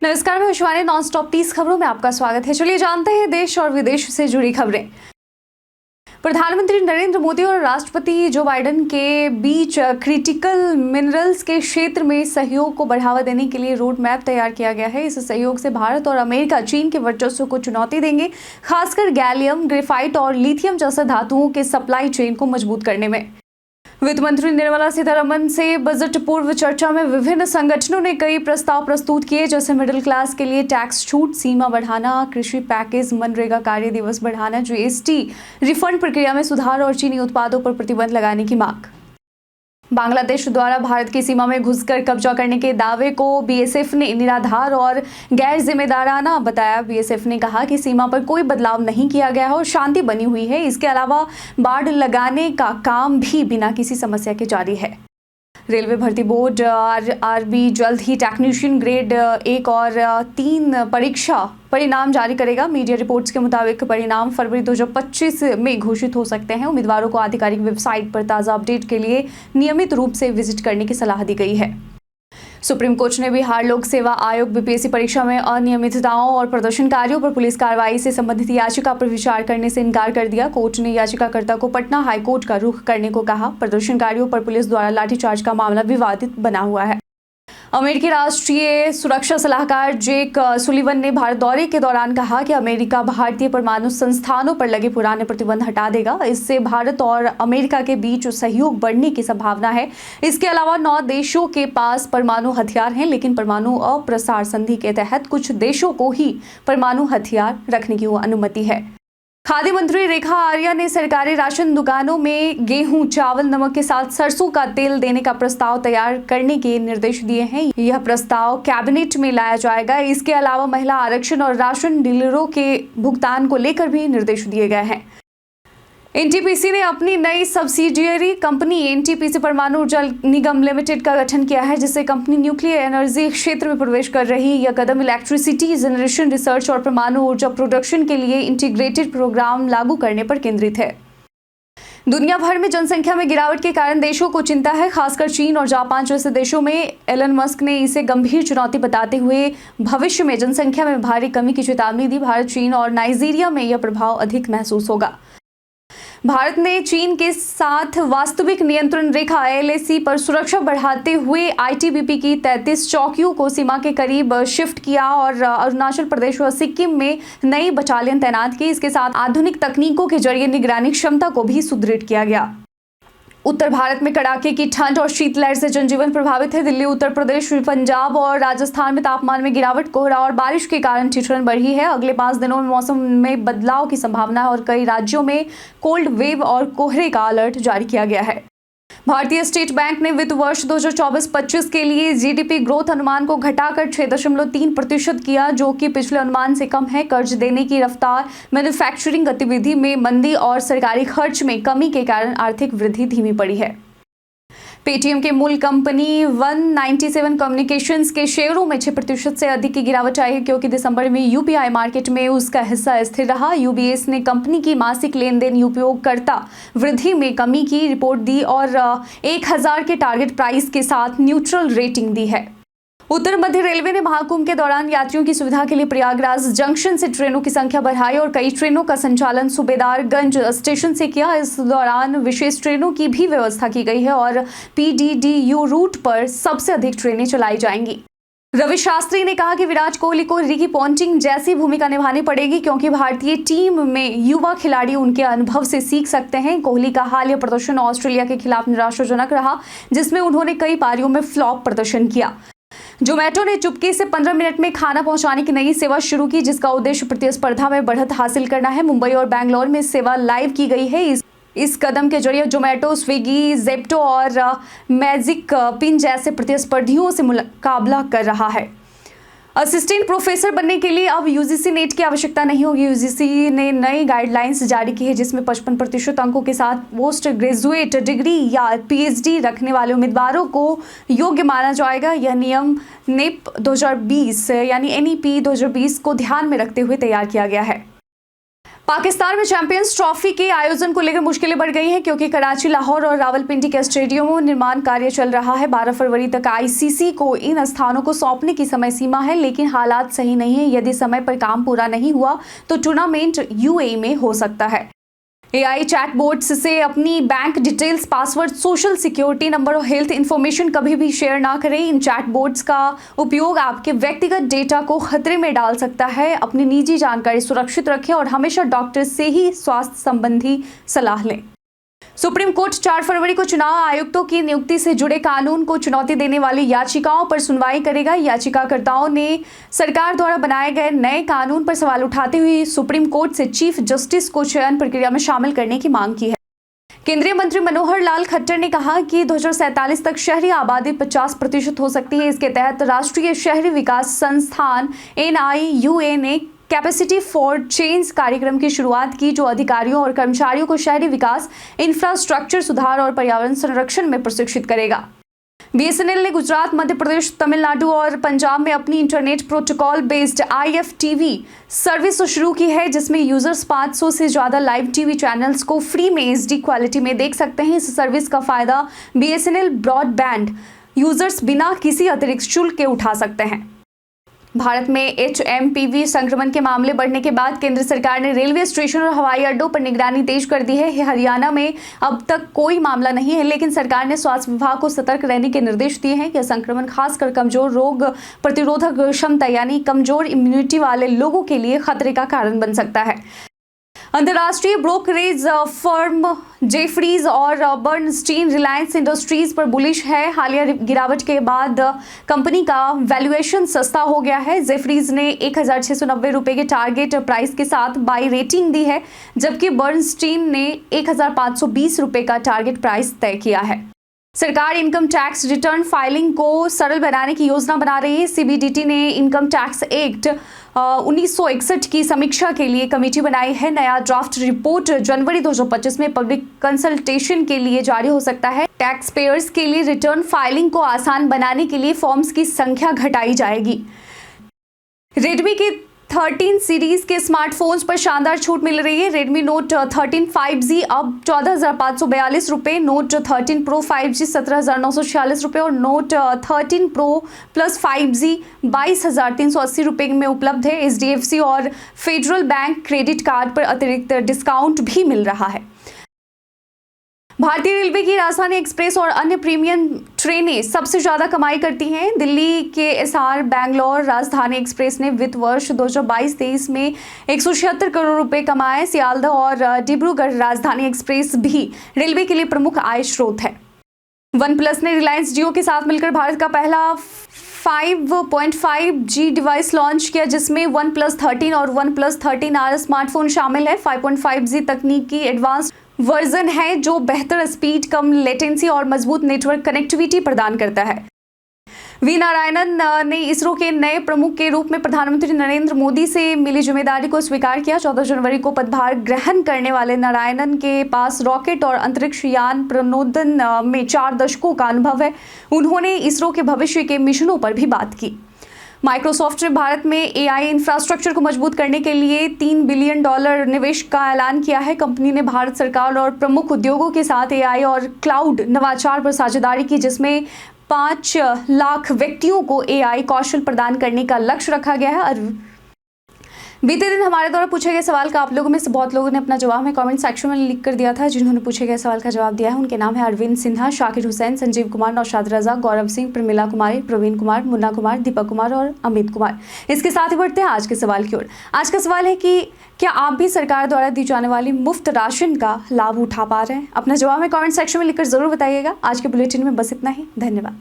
नमस्कार, मैं विश्वानी non stop 30 खबरों में आपका स्वागत है। चलिए जानते हैं देश और विदेश से जुड़ी खबरें। प्रधानमंत्री नरेंद्र मोदी और राष्ट्रपति जो बाइडेन के बीच क्रिटिकल मिनरल्स के क्षेत्र में सहयोग को बढ़ावा देने के लिए रोड मैप तैयार किया गया है। इस सहयोग से भारत और अमेरिका चीन के वर्चस्व को चुनौती देंगे, खासकर गैलियम, ग्रेफाइट और लिथियम जैसे धातुओं के सप्लाई चेन को मजबूत करने में। वित्त मंत्री निर्मला सीतारमण से बजट पूर्व चर्चा में विभिन्न संगठनों ने कई प्रस्ताव प्रस्तुत किए, जैसे मिडिल क्लास के लिए टैक्स छूट, सीमा बढ़ाना, कृषि पैकेज, मनरेगा कार्य दिवस बढ़ाना, जीएसटी रिफंड प्रक्रिया में सुधार और चीनी उत्पादों पर प्रतिबंध लगाने की मांग। बांग्लादेश द्वारा भारत की सीमा में घुसकर कब्जा करने के दावे को बीएसएफ ने निराधार और गैर जिम्मेदाराना बताया। बीएसएफ ने कहा कि सीमा पर कोई बदलाव नहीं किया गया है और शांति बनी हुई है। इसके अलावा बाड़ लगाने का काम भी बिना किसी समस्या के जारी है। रेलवे भर्ती बोर्ड आरबी जल्द ही टेक्नीशियन ग्रेड 1 और 3 परीक्षा परिणाम जारी करेगा। मीडिया रिपोर्ट्स के मुताबिक परिणाम फरवरी 2025 में घोषित हो सकते हैं। उम्मीदवारों को आधिकारिक वेबसाइट पर ताज़ा अपडेट के लिए नियमित रूप से विजिट करने की सलाह दी गई है। सुप्रीम कोर्ट ने बिहार लोक सेवा आयोग बीपीएससी परीक्षा में अनियमितताओं और प्रदर्शनकारियों पर पुलिस कार्रवाई से संबंधित याचिका पर विचार करने से इनकार कर दिया। कोर्ट ने याचिकाकर्ता को पटना हाईकोर्ट का रुख करने को कहा। प्रदर्शनकारियों पर पुलिस द्वारा लाठीचार्ज का मामला विवादित बना हुआ है। अमेरिकी राष्ट्रीय सुरक्षा सलाहकार जेक सुलिवन ने भारत दौरे के दौरान कहा कि अमेरिका भारतीय परमाणु संस्थानों पर लगे पुराने प्रतिबंध हटा देगा। इससे भारत और अमेरिका के बीच सहयोग बढ़ने की संभावना है। इसके अलावा 9 देशों के पास परमाणु हथियार हैं, लेकिन परमाणु अप्रसार संधि के तहत कुछ देशों को ही परमाणु हथियार रखने की अनुमति है। खाद्य मंत्री रेखा आर्या ने सरकारी राशन दुकानों में गेहूं, चावल, नमक के साथ सरसों का तेल देने का प्रस्ताव तैयार करने के निर्देश दिए हैं। यह प्रस्ताव कैबिनेट में लाया जाएगा। इसके अलावा महिला आरक्षण और राशन डीलरों के भुगतान को लेकर भी निर्देश दिए गए हैं। एनटीपीसी ने अपनी नई सब्सिडियरी कंपनी एनटीपीसी परमाणु ऊर्जा निगम लिमिटेड का गठन किया है, जिससे कंपनी न्यूक्लियर एनर्जी क्षेत्र में प्रवेश कर रही है। यह कदम इलेक्ट्रिसिटी जनरेशन, रिसर्च और परमाणु ऊर्जा प्रोडक्शन के लिए इंटीग्रेटेड प्रोग्राम लागू करने पर केंद्रित है। दुनिया भर में जनसंख्या में गिरावट के कारण देशों को चिंता है, खासकर चीन और जापान जैसे देशों में। एलन मस्क ने इसे गंभीर चुनौती बताते हुए भविष्य में जनसंख्या में भारी कमी की चेतावनी दी। भारत, चीन और नाइजीरिया में यह प्रभाव अधिक महसूस होगा। भारत ने चीन के साथ वास्तविक नियंत्रण रेखा एलएसी पर सुरक्षा बढ़ाते हुए आईटीबीपी की 33 चौकियों को सीमा के करीब शिफ्ट किया और अरुणाचल प्रदेश और सिक्किम में नई बटालियन तैनात की। इसके साथ आधुनिक तकनीकों के जरिए निगरानी क्षमता को भी सुदृढ़ किया गया। उत्तर भारत में कड़ाके की ठंड और शीतलहर से जनजीवन प्रभावित है। दिल्ली, उत्तर प्रदेश, पंजाब और राजस्थान में तापमान में गिरावट, कोहरा और बारिश के कारण ठिठुरन बढ़ी है। अगले 5 दिनों में मौसम में बदलाव की संभावना है और कई राज्यों में कोल्ड वेव और कोहरे का अलर्ट जारी किया गया है। भारतीय स्टेट बैंक ने वित्त वर्ष 2024-25 के लिए जीडीपी ग्रोथ अनुमान को घटाकर 6.3% किया, जो कि पिछले अनुमान से कम है। कर्ज देने की रफ्तार, मैन्युफैक्चरिंग गतिविधि में मंदी और सरकारी खर्च में कमी के कारण आर्थिक वृद्धि धीमी पड़ी है। पेटीएम के मूल कंपनी 197 कम्युनिकेशंस के शेयरों में 6% से अधिक की गिरावट आई है, क्योंकि दिसंबर में यूपीआई मार्केट में उसका हिस्सा स्थिर रहा। यूबीएस ने कंपनी की मासिक लेन देन उपयोगकर्ता वृद्धि में कमी की रिपोर्ट दी और 1000 के टारगेट प्राइस के साथ न्यूट्रल रेटिंग दी है। उत्तर मध्य रेलवे ने महाकुंभ के दौरान यात्रियों की सुविधा के लिए प्रयागराज जंक्शन से ट्रेनों की संख्या बढ़ाई और कई ट्रेनों का संचालन सूबेदारगंज स्टेशन से किया। इस दौरान विशेष ट्रेनों की भी व्यवस्था की गई है और पीडीडीयू रूट पर सबसे अधिक ट्रेनें चलाई जाएंगी। रवि शास्त्री ने कहा कि विराट कोहली को रिकी पॉन्टिंग जैसी भूमिका निभानी पड़ेगी, क्योंकि भारतीय टीम में युवा खिलाड़ी उनके अनुभव से सीख सकते हैं। कोहली का हालिया प्रदर्शन ऑस्ट्रेलिया के खिलाफ निराशाजनक रहा, जिसमें उन्होंने कई पारियों में फ्लॉप प्रदर्शन किया। जोमेटो ने चुपके से 15 मिनट में खाना पहुंचाने की नई सेवा शुरू की, जिसका उद्देश्य प्रतिस्पर्धा में बढ़त हासिल करना है। मुंबई और बैंगलोर में सेवा लाइव की गई है। इस कदम के जरिए जोमेटो, स्विगी, जेप्टो और मैजिक पिन जैसे प्रतिस्पर्धियों से मुकाबला कर रहा है। असिस्टेंट प्रोफेसर बनने के लिए अब यूजीसी नेट की आवश्यकता नहीं होगी। यूजीसी ने नई गाइडलाइंस जारी की है, जिसमें 55% अंकों के साथ पोस्ट ग्रेजुएट डिग्री या पीएचडी रखने वाले उम्मीदवारों को योग्य माना जाएगा। यह नियम नेप 2020 यानी एनईपी 2020 को ध्यान में रखते हुए तैयार किया गया है। पाकिस्तान में चैंपियंस ट्रॉफी के आयोजन को लेकर मुश्किलें बढ़ गई हैं क्योंकि कराची, लाहौर और रावलपिंडी के स्टेडियमों में निर्माण कार्य चल रहा है। 12 फरवरी तक आईसीसी को इन स्थानों को सौंपने की समय सीमा है, लेकिन हालात सही नहीं है। यदि समय पर काम पूरा नहीं हुआ तो टूर्नामेंट यूएई में हो सकता है। एआई चैटबॉट्स से अपनी bank details, password, social security number और हेल्थ इंफॉर्मेशन कभी भी शेयर ना करें। इन चैटबॉट्स का उपयोग आपके व्यक्तिगत डेटा को खतरे में डाल सकता है। अपनी निजी जानकारी सुरक्षित रखें और हमेशा डॉक्टर से ही स्वास्थ्य संबंधी सलाह लें। सुप्रीम कोर्ट 4 फरवरी को चुनाव आयुक्तों की नियुक्ति से जुड़े कानून को चुनौती देने वाली याचिकाओं पर सुनवाई करेगा। याचिकाकर्ताओं ने सरकार द्वारा बनाए गए नए कानून पर सवाल उठाते हुए सुप्रीम कोर्ट से चीफ जस्टिस को चयन प्रक्रिया में शामिल करने की मांग की है। केंद्रीय मंत्री मनोहर लाल खट्टर ने कहा कि 2047 तक शहरी आबादी 50% हो सकती है। इसके तहत राष्ट्रीय शहरी विकास संस्थान NIUA ने कैपेसिटी फॉर चेंज कार्यक्रम की शुरुआत की, जो अधिकारियों और कर्मचारियों को शहरी विकास, इंफ्रास्ट्रक्चर सुधार और पर्यावरण संरक्षण में प्रशिक्षित करेगा। BSNL ने गुजरात, मध्य प्रदेश, तमिलनाडु और पंजाब में अपनी internet protocol based IFTV service शुरू की है, जिसमें यूजर्स 500 से ज़्यादा लाइव टीवी चैनल्स को फ्री में HD क्वालिटी में देख सकते हैं। इस सर्विस का फायदा BSNL ब्रॉडबैंड यूजर्स बिना किसी अतिरिक्त शुल्क के उठा सकते हैं। भारत में HMPV संक्रमण के मामले बढ़ने के बाद केंद्र सरकार ने रेलवे स्टेशन और हवाई अड्डों पर निगरानी तेज कर दी है। हरियाणा में अब तक कोई मामला नहीं है, लेकिन सरकार ने स्वास्थ्य विभाग को सतर्क रहने के निर्देश दिए हैं। यह संक्रमण खासकर कमजोर रोग प्रतिरोधक क्षमता यानी कमजोर इम्यूनिटी वाले लोगों के लिए खतरे का कारण बन सकता है। अंतर्राष्ट्रीय ब्रोकरेज फर्म जेफरीज और बर्नस्टीन रिलायंस इंडस्ट्रीज पर बुलिश है। हालिया गिरावट के बाद कंपनी का वैल्यूएशन सस्ता हो गया है। जेफरीज ने 1690 रुपये के टारगेट प्राइस के साथ बाई रेटिंग दी है, जबकि बर्नस्टीन ने 1520 रुपये का टारगेट प्राइस तय किया है। सरकार इनकम टैक्स रिटर्न फाइलिंग को सरल बनाने की योजना बना रही है। CBDT ने इनकम टैक्स एक्ट 1961 की समीक्षा के लिए कमेटी बनाई है। नया ड्राफ्ट रिपोर्ट जनवरी 2025 में पब्लिक कंसल्टेशन के लिए जारी हो सकता है। टैक्स पेयर्स के लिए रिटर्न फाइलिंग को आसान बनाने के लिए फॉर्म्स की संख्या घटाई जाएगी। रेडमी के 13 सीरीज के स्मार्टफोन्स पर शानदार छूट मिल रही है। रेडमी नोट 13 5G अब 14,542 रुपये, नोट 13 प्रो 5G 17,946 रुपये और नोट 13 प्रो प्लस 5G 22,380 रुपये में उपलब्ध है। HDFC और फेडरल बैंक क्रेडिट कार्ड पर अतिरिक्त डिस्काउंट भी मिल रहा है। भारतीय रेलवे की राजधानी एक्सप्रेस और अन्य प्रीमियम ट्रेनें सबसे ज़्यादा कमाई करती हैं। दिल्ली के SR बैंगलोर राजधानी एक्सप्रेस ने वित्त वर्ष 2022-23 में 176 करोड़ रुपए कमाए। सियालदह और डिब्रूगढ़ राजधानी एक्सप्रेस भी रेलवे के लिए प्रमुख आय स्रोत है। OnePlus ने रिलायंस जियो के साथ मिलकर भारत का पहला 5.5G डिवाइस लॉन्च किया, जिसमें OnePlus 13 और OnePlus 13R स्मार्टफोन शामिल है। 5.5G तकनीक की एडवांस वर्जन है जो बेहतर स्पीड, कम लेटेंसी और मजबूत नेटवर्क कनेक्टिविटी प्रदान करता है। वी नारायणन ने इसरो के नए प्रमुख के रूप में प्रधानमंत्री नरेंद्र मोदी से मिली जिम्मेदारी को स्वीकार किया। 14 जनवरी को पदभार ग्रहण करने वाले नारायणन के पास रॉकेट और अंतरिक्ष यान प्रणोदन में 4 दशकों का अनुभव है। उन्होंने इसरो के भविष्य के मिशनों पर भी बात की। माइक्रोसॉफ्ट ने भारत में AI इंफ्रास्ट्रक्चर को मजबूत करने के लिए $3 बिलियन निवेश का ऐलान किया है। कंपनी ने भारत सरकार और प्रमुख उद्योगों के साथ AI और क्लाउड नवाचार पर साझेदारी की, जिसमें 5 लाख व्यक्तियों को AI कौशल प्रदान करने का लक्ष्य रखा गया है। बीते दिन हमारे द्वारा पूछे गए सवाल का आप लोगों में से बहुत लोगों ने अपना जवाब में कमेंट सेक्शन में लिख कर दिया था। जिन्होंने पूछे गए सवाल का जवाब दिया है उनके नाम है अरविंद सिन्हा, शाकिर हुसैन, संजीव कुमार, नौशाद रजा, गौरव सिंह, प्रमिला कुमारी, प्रवीण कुमार, मुन्ना कुमार, दीपक कुमार और अमित कुमार। इसके साथ ही बढ़ते हैं आज के सवाल की ओर। आज का सवाल है कि क्या आप भी सरकार द्वारा दी जाने वाली मुफ्त राशन का लाभ उठा पा रहे हैं? अपना जवाब में कमेंट सेक्शन में लिखकर जरूर बताइएगा। आज के बुलेटिन में बस इतना ही। धन्यवाद।